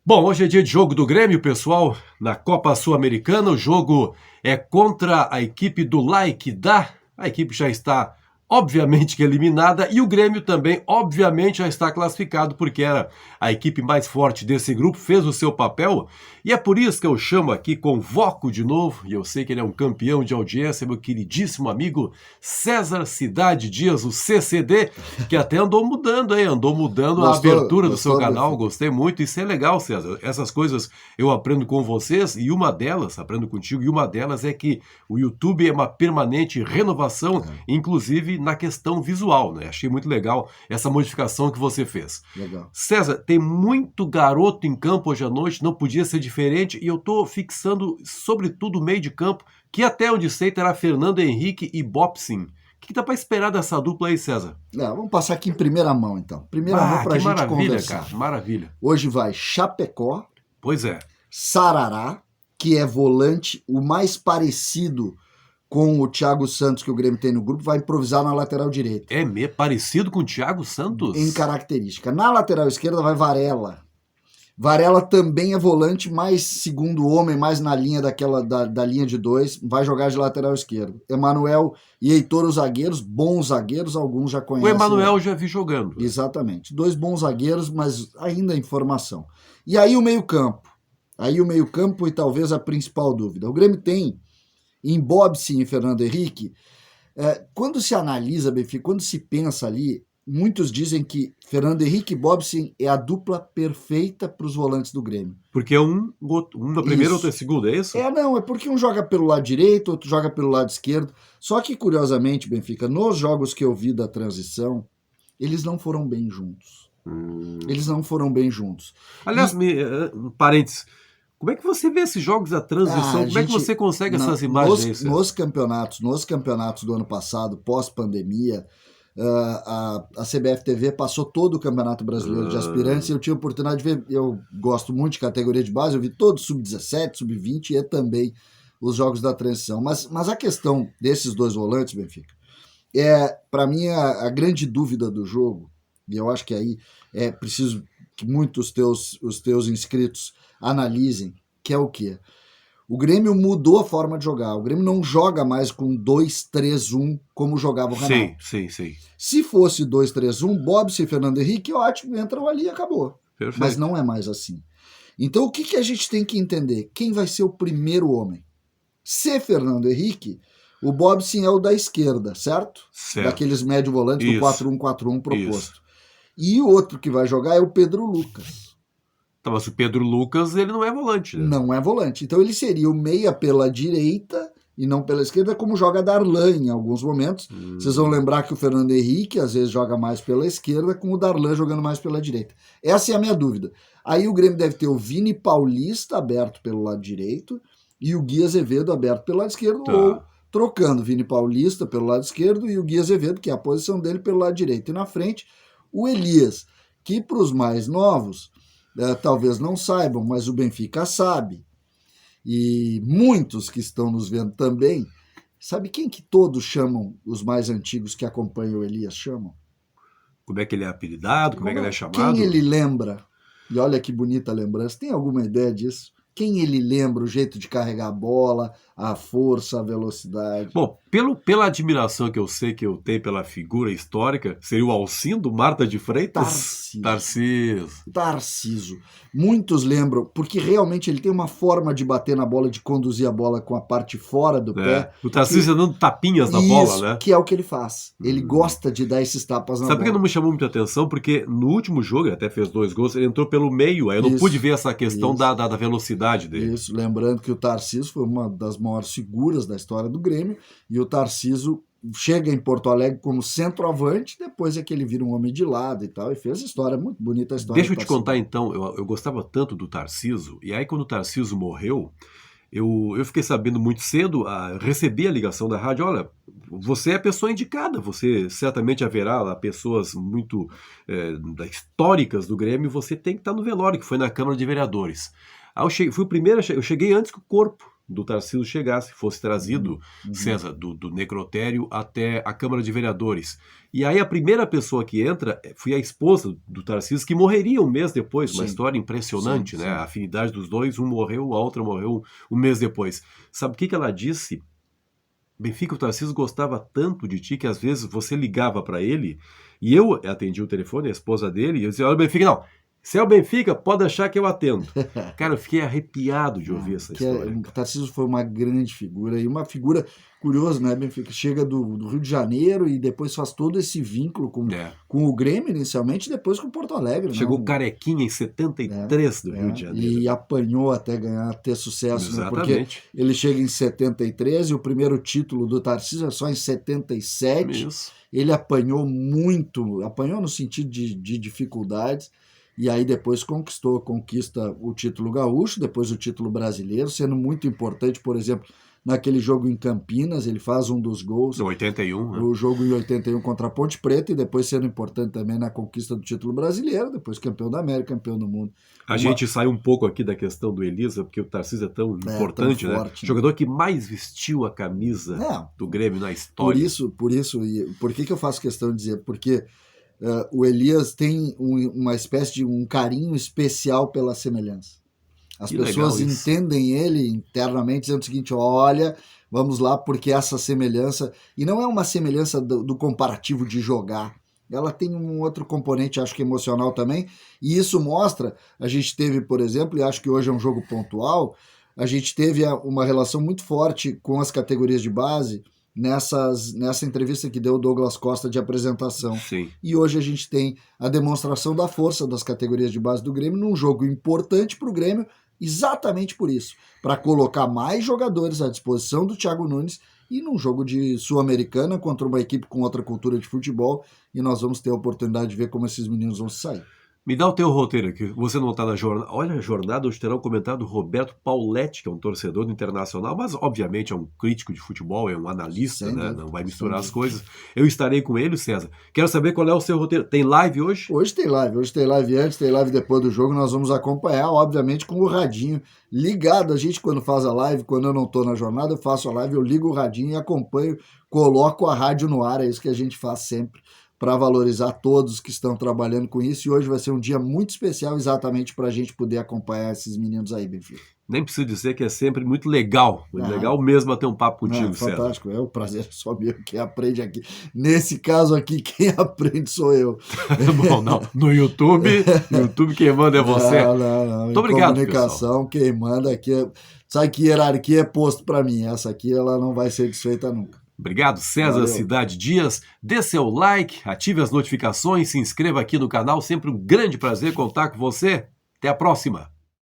Bom, hoje é dia de jogo do Grêmio, pessoal, na Copa Sul-Americana. O jogo é contra a equipe do Like da. A equipe já está, obviamente, que eliminada e o Grêmio também, obviamente, já está classificado porque era a equipe mais forte desse grupo, fez o seu papel e é por isso que eu chamo aqui, convoco de novo, e eu sei que ele é um campeão de audiência, meu queridíssimo amigo César Cidade Dias, o CCD, que até andou mudando, hein? Andou mudando a abertura do seu canal, gostei muito, isso é legal, César. Essas coisas eu aprendo com vocês e uma delas, aprendo contigo, e uma delas é que o YouTube é uma permanente renovação, inclusive na questão visual, né? Achei muito legal essa modificação que você fez. Legal. César, tem muito garoto em campo hoje à noite, não podia ser diferente, e eu tô fixando, sobretudo, o meio de campo, que até onde sei terá Fernando Henrique e Bobsin. O que dá para esperar dessa dupla aí, César? Vamos passar aqui em primeira mão, então. Primeira mão para a gente conversar. Cara, maravilha. Hoje vai Chapecó. Pois é. Sarará, que é volante, o mais parecido com o Thiago Santos que o Grêmio tem no grupo, vai improvisar na lateral direita. É parecido com o Thiago Santos? Em característica. Na lateral esquerda vai Varela. Varela também é volante, mais segundo homem, mais na linha da linha de dois, vai jogar de lateral esquerdo. Emanuel e Heitor, os zagueiros, bons zagueiros, alguns já conhecem. O Emanuel já vi jogando. Exatamente. Dois bons zagueiros, mas ainda em formação. E aí o meio-campo. Aí o meio-campo e talvez a principal dúvida. O Grêmio tem, em Bobsin e Fernando Henrique, quando se analisa, Benfica, quando se pensa ali, muitos dizem que Fernando Henrique e Bobsin é a dupla perfeita para os volantes do Grêmio. Porque um na primeira, outro é segunda, é isso? Não, é porque um joga pelo lado direito, outro joga pelo lado esquerdo. Só que, curiosamente, Benfica, nos jogos que eu vi da transição, eles não foram bem juntos. Eles não foram bem juntos. Aliás, parênteses, como é que você vê esses jogos da transição? Como é que você consegue essas imagens aí? Nos campeonatos do ano passado, pós-pandemia, a CBF TV passou todo o Campeonato Brasileiro de Aspirantes e eu tive a oportunidade de ver. Eu gosto muito de categoria de base, eu vi todo sub-17, sub-20 e também os jogos da transição. Mas a questão desses dois volantes, Benfica, para mim, a grande dúvida do jogo, e eu acho que aí é preciso que muitos os teus inscritos analisem, que é o quê? O Grêmio mudou a forma de jogar. O Grêmio não joga mais com 2-3-1 como jogava o Renato. Sim. Se fosse 2-3-1, Bobson e Fernando Henrique, ótimo, entram ali e acabou. Perfeito. Mas não é mais assim. Então o que a gente tem que entender? Quem vai ser o primeiro homem? Se Fernando Henrique, o Bobson é o da esquerda, certo? Daqueles médio volantes do 4-1-4-1 proposto. Isso. E o outro que vai jogar é o Pedro Lucas. Tá, mas o Pedro Lucas, ele não é volante, né? Não é volante. Então ele seria o meia pela direita e não pela esquerda, como joga Darlan em alguns momentos. Vocês vão lembrar que o Fernando Henrique às vezes joga mais pela esquerda, com o Darlan jogando mais pela direita. Essa é a minha dúvida. Aí o Grêmio deve ter o Vini Paulista aberto pelo lado direito e o Gui Azevedo aberto pelo lado esquerdo, ou trocando Vini Paulista pelo lado esquerdo e o Gui Azevedo, que é a posição dele, pelo lado direito. E na frente, o Elias, que para os mais novos, talvez não saibam, mas o Benfica sabe. E muitos que estão nos vendo também, sabe quem que todos chamam, os mais antigos que acompanham o Elias chamam? Como é que ele é apelidado? Como é que ele é chamado? Quem ele lembra? E olha que bonita lembrança. Tem alguma ideia disso? Quem ele lembra, o jeito de carregar a bola, a força, a velocidade? Bom, pela admiração que eu sei que eu tenho pela figura histórica, seria o Alcindo, Marta de Freitas? Tarciso. Muitos lembram, porque realmente ele tem uma forma de bater na bola, de conduzir a bola com a parte fora do pé. O Tarcísio dando tapinhas na bola, né? Que é o que ele faz. Ele gosta de dar esses tapas na bola. Sabe por que não me chamou muita atenção? Porque no último jogo, ele até fez 2 gols, ele entrou pelo meio, aí eu não pude ver essa questão da velocidade dele. Isso, lembrando que o Tarcísio foi uma das maiores figuras da história do Grêmio, e o Tarcísio chega em Porto Alegre como centroavante, depois é que ele vira um homem de lado e tal, e fez história, muito bonita a história. Deixa eu te contar então, eu gostava tanto do Tarcísio, e aí quando o Tarcísio morreu, eu fiquei sabendo muito cedo, recebi a ligação da rádio, olha, você é a pessoa indicada, você certamente haverá lá pessoas muito históricas do Grêmio, você tem que estar no velório, que foi na Câmara de Vereadores. Aí eu cheguei antes que o corpo. do Tarcísio chegasse, fosse trazido, César, do necrotério até a Câmara de Vereadores. E aí a primeira pessoa que entra foi a esposa do Tarcísio, que morreria um mês depois. Uma história impressionante, né? A afinidade dos dois, um morreu, a outra morreu um mês depois. Sabe o que ela disse? Benfica, o Tarcísio gostava tanto de ti que às vezes você ligava para ele e eu atendi o telefone, a esposa dele, e eu dizia, olha, Benfica, não, se é o Benfica, pode achar que eu atendo. Cara, eu fiquei arrepiado de ouvir essa história. O Tarcísio foi uma grande figura, e uma figura curiosa, né, Benfica? Chega do Rio de Janeiro e depois faz todo esse vínculo com o Grêmio inicialmente, e depois com o Porto Alegre. Chegou carequinha em 73 do Rio de Janeiro. E apanhou até ter sucesso, né? Porque Exatamente. ele chega em 73 e o primeiro título do Tarcísio é só em 77. Isso. Ele apanhou muito, apanhou no sentido de dificuldades, e aí depois conquista o título gaúcho, depois o título brasileiro, sendo muito importante, por exemplo, naquele jogo em Campinas, ele faz um dos gols. No 81, né? O jogo em 81 contra a Ponte Preta, e depois sendo importante também na conquista do título brasileiro, depois campeão da América, campeão do mundo. A gente sai um pouco aqui da questão do Elisa, porque o Tarcísio é tão importante, tão forte, né? Jogador que mais vestiu a camisa do Grêmio na história. Por isso, e por que eu faço questão de dizer? Porque o Elias tem uma espécie de um carinho especial pela semelhança. As pessoas entendem ele internamente dizendo o seguinte, olha, vamos lá, porque essa semelhança, e não é uma semelhança do comparativo de jogar, ela tem um outro componente, acho que emocional também, e isso mostra, a gente teve, por exemplo, e acho que hoje é um jogo pontual, a gente teve uma relação muito forte com as categorias de base, nessa entrevista que deu o Douglas Costa de apresentação. Sim. E hoje a gente tem a demonstração da força das categorias de base do Grêmio num jogo importante para o Grêmio, exatamente por isso, para colocar mais jogadores à disposição do Thiago Nunes e num jogo de Sul-Americana contra uma equipe com outra cultura de futebol, e nós vamos ter a oportunidade de ver como esses meninos vão sair. Me dá o teu roteiro aqui, você não está na jornada. Olha, a jornada hoje terá um comentário do Roberto Pauletti, que é um torcedor do Internacional, mas obviamente é um crítico de futebol, é um analista, né? Não vai misturar as coisas. Eu estarei com ele, César. Quero saber qual é o seu roteiro. Tem live hoje? Hoje tem live antes, tem live depois do jogo, nós vamos acompanhar, obviamente, com o radinho ligado. A gente, quando faz a live, quando eu não estou na jornada, eu faço a live, eu ligo o radinho e acompanho, coloco a rádio no ar, é isso que a gente faz sempre, para valorizar todos que estão trabalhando com isso, e hoje vai ser um dia muito especial exatamente para a gente poder acompanhar esses meninos aí, Benfica. Nem preciso dizer que é sempre muito legal, legal mesmo bater um papo contigo, César. Fantástico, é um prazer só meu quem aprende aqui. Nesse caso aqui, quem aprende sou eu. Bom, não, no YouTube quem manda é você. Não. Muito obrigado, comunicação, pessoal. Quem manda aqui, sabe que hierarquia é posto para mim, essa aqui ela não vai ser desfeita nunca. Obrigado, César Valeu. Cidade Dias. Dê seu like, ative as notificações, se inscreva aqui no canal. Sempre um grande prazer contar com você. Até a próxima.